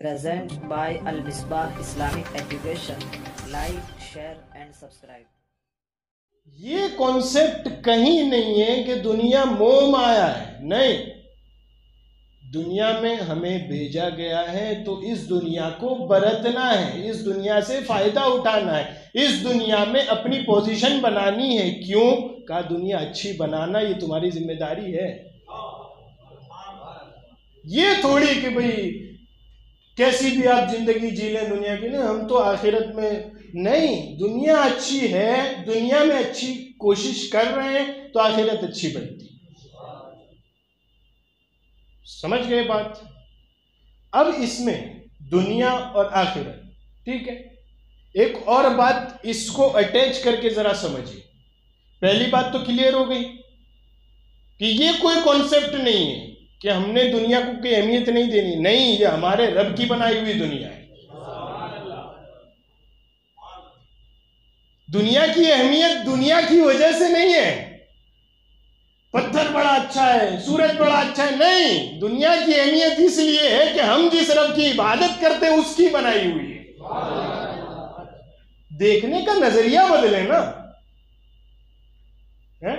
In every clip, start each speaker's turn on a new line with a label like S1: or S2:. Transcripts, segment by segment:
S1: present by Al Misbah Islamic Education. Like, share and subscribe.
S2: ये concept कहीं नहीं है कि दुनिया मोह माया है। नहीं, दुनिया में हमें भेजा गया है तो इस दुनिया को बरतना है, इस दुनिया से फायदा उठाना है, इस दुनिया में अपनी पोजीशन बनानी है। क्यों? का दुनिया अच्छी बनाना ये तुम्हारी जिम्मेदारी है। ये थोड़ी कि भाई कैसी भी आप जिंदगी जी लें दुनिया की, ना हम तो आखिरत में नहीं, दुनिया अच्छी है, दुनिया में अच्छी कोशिश कर रहे हैं तो आखिरत अच्छी बनती। समझ गए बात? अब इसमें दुनिया और आखिरत, ठीक है, एक और बात इसको अटैच करके जरा समझिए। पहली बात तो क्लियर हो गई कि ये कोई कॉन्सेप्ट नहीं है कि हमने दुनिया को कोई अहमियत नहीं देनी। नहीं, ये हमारे रब की बनाई हुई दुनिया है। दुनिया की अहमियत दुनिया की वजह से नहीं है, पत्थर बड़ा अच्छा है, सूरज बड़ा अच्छा है, नहीं, दुनिया की अहमियत इसलिए है कि हम जिस रब की इबादत करते हैं उसकी बनाई हुई है। देखने का नजरिया बदले ना। है?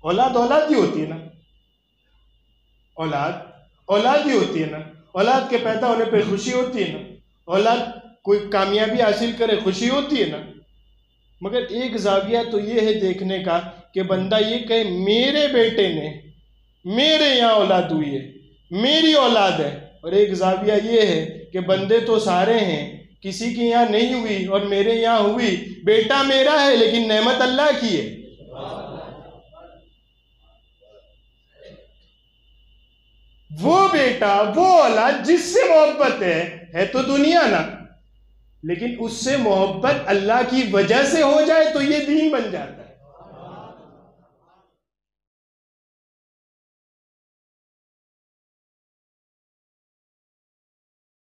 S2: औलाद औलाद ही होती है ना, औलाद ही होती है ना। औलाद के पैदा होने पे खुशी होती है ना, औलाद कोई कामयाबी हासिल करे खुशी होती है ना। मगर एक जाविया तो ये है देखने का कि बंदा ये कहे मेरे बेटे ने, मेरे यहाँ औलाद हुई है, मेरी औलाद है। और एक जाविया ये है कि बंदे तो सारे हैं, किसी की यहाँ नहीं हुई और मेरे यहाँ हुई। बेटा मेरा है लेकिन नेमत अल्लाह की है। वो बेटा, वो औलाद जिससे मोहब्बत है तो दुनिया ना, लेकिन उससे मोहब्बत अल्लाह की वजह से हो जाए तो ये दीन बन जाता है।